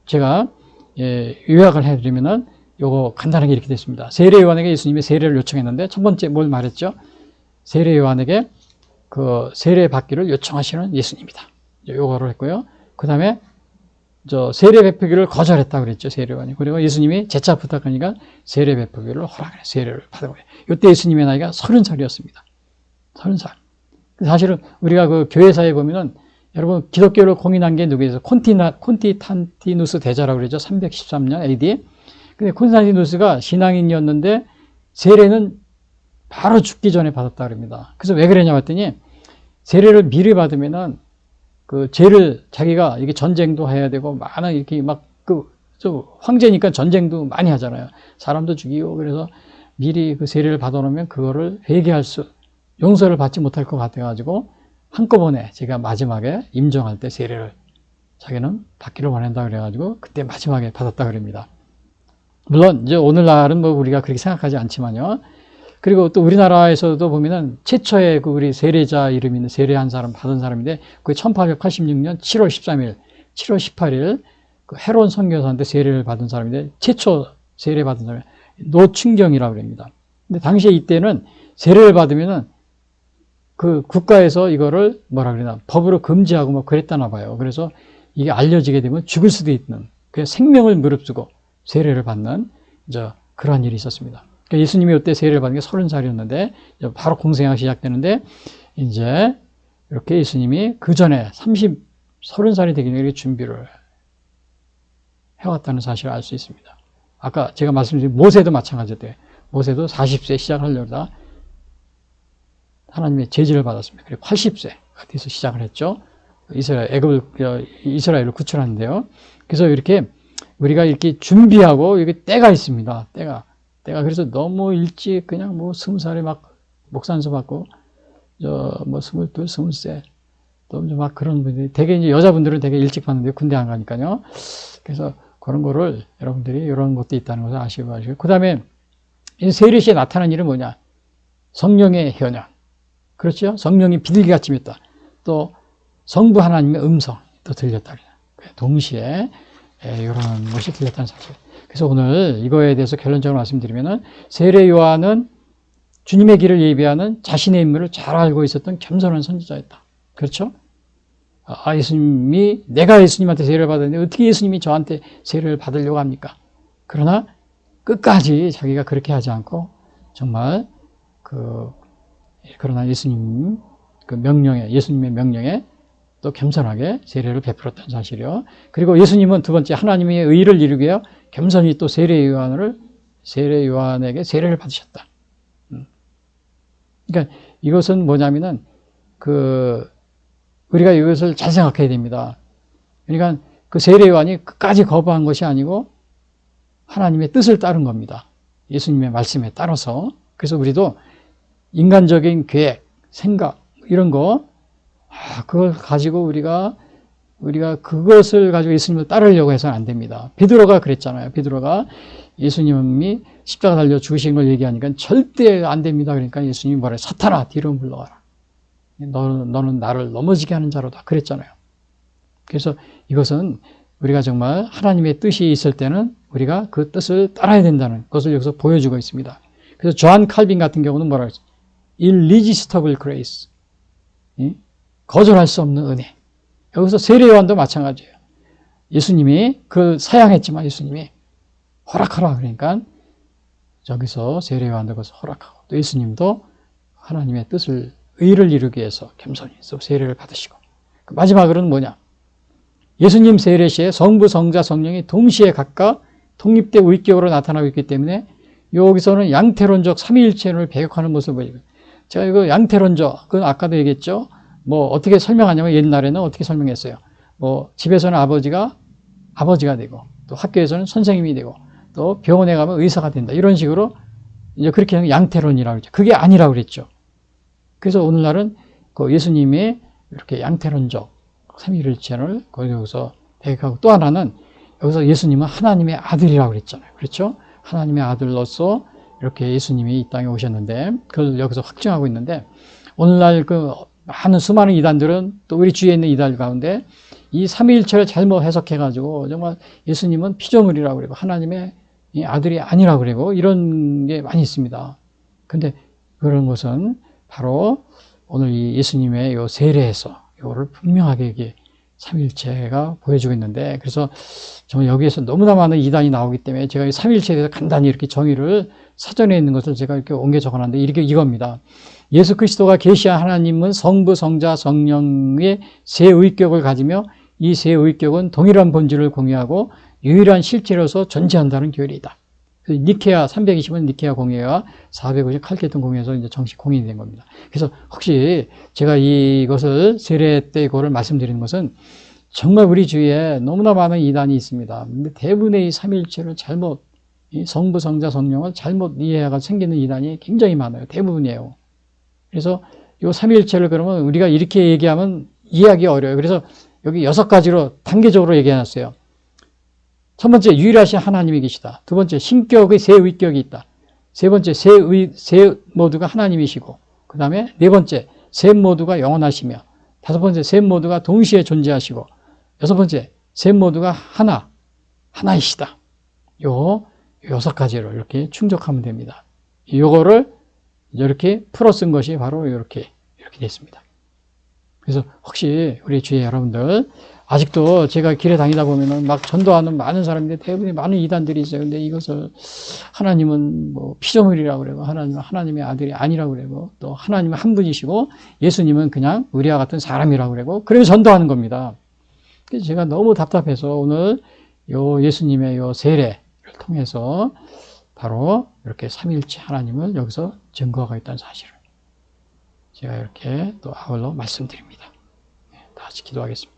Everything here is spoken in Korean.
제가 요약을 해드리면은 요거 간단하게 이렇게 됐습니다. 세례 요한에게 예수님이 세례를 요청했는데 첫 번째 뭘 말했죠? 세례 요한에게 그 세례 받기를 요청하시는 예수님이다. 요거를 했고요. 그 다음에 세례 베푸기를 거절했다고 그랬죠. 세례 요한이. 그리고 예수님이 재차 부탁하니까 세례 베푸기를 허락해. 세례를 받아보래. 이때 예수님의 나이가 30살이었습니다. 30살. 사실은 우리가 그 교회사에 보면은 여러분 기독교를 공인한 게 누구예요? 콘티탄티누스 대자라고 그러죠. 313년 AD. 근데 콘스탄티누스가 신앙인이었는데 세례는 바로 죽기 전에 받았다 그럽니다. 그래서 왜 그러냐 봤더니 세례를 미리 받으면은 그 죄를 자기가 이게 전쟁도 해야 되고 많은 이렇게 막 황제니까 전쟁도 많이 하잖아요. 사람도 죽이고 그래서 미리 그 세례를 받아놓으면 그거를 용서를 받지 못할 것 같아가지고 한꺼번에 제가 마지막에 임종할 때 세례를 자기는 받기를 원한다 그래가지고 그때 마지막에 받았다 그럽니다. 물론 이제 오늘날은 뭐 우리가 그렇게 생각하지 않지만요. 그리고 또 우리나라에서도 보면은 최초의 그 우리 세례자 이름 있는 세례한 사람 받은 사람인데 그게 1886년 7월 13일, 7월 18일 그 헤론 선교사한테 세례를 받은 사람인데 최초 세례 받은 사람이 노충경이라고 그럽니다. 근데 당시에 이때는 세례를 받으면은 그 국가에서 이거를 뭐라 그러나 법으로 금지하고 뭐 그랬다나 봐요. 그래서 이게 알려지게 되면 죽을 수도 있는 그냥 생명을 무릅쓰고 세례를 받는 그러한 일이 있었습니다. 그러니까 예수님이 이때 세례를 받은 게 30살이었는데 바로 공생애가 시작되는데 이제 이렇게 예수님이 그 전에 30살이 되기 전에 준비를 해왔다는 사실을 알 수 있습니다. 아까 제가 말씀드린 모세도 마찬가지였대요. 모세도 40세에 시작하려다 하나님의 제지를 받았습니다. 그리고 80세가 돼서 시작을 했죠. 이스라엘을 구출하는데요. 그래서 이렇게 우리가 이렇게 준비하고 이게 때가 있습니다. 때가 그래서 너무 일찍 그냥 뭐 20살에 막 목산서 받고 뭐 22, 23 또 막 그런 분들이 되게 이제 여자분들은 되게 일찍 받는데 군대 안 가니까요. 그래서 그런 거를 여러분들이 이런 것도 있다는 것을 아시고 그 다음에 세례시에 나타난 일은 뭐냐? 성령의 현현. 그렇죠? 성령이 비둘기같이 맺다. 또 성부 하나님의 음성 또 들렸다. 동시에 이런 것이 들렸다는 사실. 그래서 오늘 이거에 대해서 결론적으로 말씀드리면은 세례 요한은 주님의 길을 예비하는 자신의 인물을 잘 알고 있었던 겸손한 선지자였다. 그렇죠? 내가 예수님한테 세례를 받았는데 어떻게 예수님이 저한테 세례를 받으려고 합니까? 그러나 끝까지 자기가 그렇게 하지 않고 정말 그러나 예수님의 명령에 또 겸손하게 세례를 베풀었다는 사실이요. 그리고 예수님은 두 번째 하나님의 의를 이루기 위해 겸손히 또 세례 요한에게 세례를 받으셨다. 그러니까 이것은 뭐냐면은 우리가 이것을 잘 생각해야 됩니다. 그러니까 그 세례 요한이 끝까지 거부한 것이 아니고 하나님의 뜻을 따른 겁니다. 예수님의 말씀에 따라서. 그래서 우리도 인간적인 계획, 생각 이런 거 그걸 가지고 우리가 그것을 가지고 예수님을 따르려고 해서는 안 됩니다. 베드로가 그랬잖아요. 베드로가 예수님이 십자가 달려 죽으신 걸 얘기하니까 절대 안 됩니다. 그러니까 예수님이 뭐래? 사탄아 뒤로 물러가라. 너는 나를 넘어지게 하는 자로다. 그랬잖아요. 그래서 이것은 우리가 정말 하나님의 뜻이 있을 때는 우리가 그 뜻을 따라야 된다는 것을 여기서 보여주고 있습니다. 그래서 조한 칼빈 같은 경우는 뭐라 그랬죠? Irresistible grace. 거절할 수 없는 은혜. 여기서 세례 요한도 마찬가지예요. 예수님이 사양했지만 예수님이 허락하라 그러니까 저기서 세례 요한도 그것을 허락하고 또 예수님도 하나님의 뜻을 의를 이루기 위해서 겸손히 세례를 받으시고 마지막으로는 뭐냐? 예수님 세례 시에 성부, 성자, 성령이 동시에 각각 독립된 위격으로 나타나고 있기 때문에 여기서는 양태론적 삼위일체를 배격하는 모습을 보여요. 제가 이거 양태론적, 그건 아까도 얘기했죠. 뭐 어떻게 설명하냐면 옛날에는 어떻게 설명했어요. 뭐 집에서는 아버지가 되고 또 학교에서는 선생님이 되고 또 병원에 가면 의사가 된다. 이런 식으로 이제 그렇게 하는 양태론이라고 그랬죠. 그게 아니라고 그랬죠. 그래서 오늘날은 그 예수님의 이렇게 양태론적 삼위일체를 거기서 배격하고 또 하나는 여기서 예수님은 하나님의 아들이라고 그랬잖아요. 그렇죠? 하나님의 아들로서 이렇게 예수님이 이 땅에 오셨는데 그걸 여기서 확증하고 있는데 오늘날 수많은 이단들은 또 우리 주위에 있는 이단 가운데 이 삼위일체를 잘못 해석해가지고 정말 예수님은 피조물이라고 그러고 하나님의 아들이 아니라고 그러고 이런 게 많이 있습니다. 근데 그런 것은 바로 오늘 이 예수님의 요 세례에서 이거를 분명하게 이게 삼위일체가 보여주고 있는데, 그래서 정말 여기에서 너무나 많은 이단이 나오기 때문에 제가 이 삼위일체에 대해서 간단히 이렇게 정의를 사전에 있는 것을 제가 이렇게 옮겨 적어놨는데 이렇게 이겁니다. 예수 그리스도가 계시한 하나님은 성부, 성자, 성령의 세 의격을 가지며 이 세 의격은 동일한 본질을 공유하고 유일한 실체로서 존재한다는 교리이다. 니케아 320은 니케아 공예와 450 칼케돈 공예에서 이제 정식 공인이 된 겁니다. 그래서 혹시 제가 이것을 세례 때 이거를 말씀드리는 것은 정말 우리 주위에 너무나 많은 이단이 있습니다. 근데 대부분의 이 삼위일체를 잘못, 이 성부, 성자, 성령을 잘못 이해가 생기는 이단이 굉장히 많아요. 대부분이에요. 그래서 이 삼위일체를 그러면 우리가 이렇게 얘기하면 이해하기 어려워요. 그래서 여기 6가지로 단계적으로 얘기해놨어요. 첫 번째, 유일하신 하나님이 계시다. 두 번째, 신격의 세 의격이 있다. 세 번째, 세 모두가 하나님이시고, 그 다음에 네 번째, 세 모두가 영원하시며, 다섯 번째, 세 모두가 동시에 존재하시고, 여섯 번째, 세 모두가 하나이시다. 요 6가지로 이렇게 충족하면 됩니다. 요거를 이렇게 풀어 쓴 것이 바로 이렇게 됐습니다. 그래서 혹시 우리 주위 여러분들 아직도 제가 길에 다니다 보면은 막 전도하는 많은 사람인데 대부분이 많은 이단들이 있어요. 근데 이것을 하나님은 뭐 피조물이라고 그러고 하나님은 하나님의 아들이 아니라고 그러고 또 하나님은 한 분이시고 예수님은 그냥 우리와 같은 사람이라고 그러고 그래서 전도하는 겁니다. 그래서 제가 너무 답답해서 오늘 요 예수님의 요 세례를 통해서 바로 이렇게 삼위일체 하나님을 여기서 증거하고 있다는 사실을 제가 이렇게 또 아울러 말씀드립니다. 다 같이 기도하겠습니다.